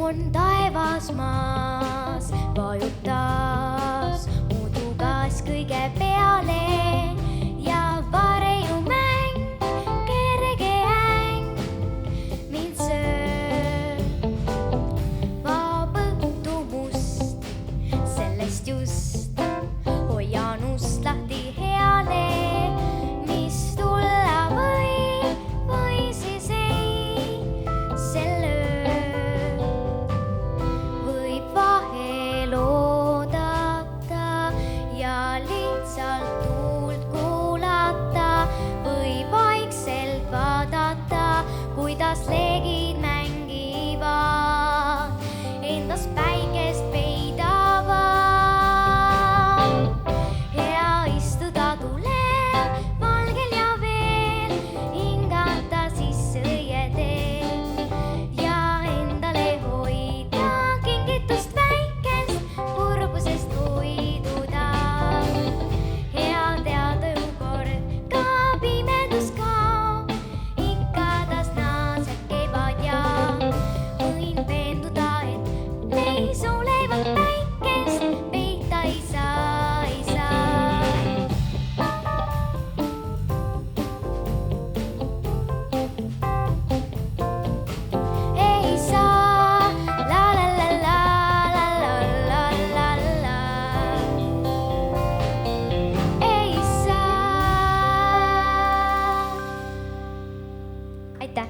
on taevas maas, vajutas udugas kõige peale ja varjumäng, kerge äng mind sööb. Vabõttu must, sellest just hoian ust lahti heale, mis tulla või siis ei, selle võib vahel oodata ja lihtsalt tuult kuulata või vaikselt vaadata, kuidas leegid mängivad, endas päikest peidavad. Hea istuda tuleb valgel ja veel, hingata sisse õieteel ja endale hoida kingitust väikest, kurbusest hoiduda. Hea teada ju kord ka pimedus kaob, ikka tas naased käivad ja võin veenduda, et neis olevat päikest peita ei saa, ei saa. Ei saa, la la la la la la la la la. Ei saa. Aitäh!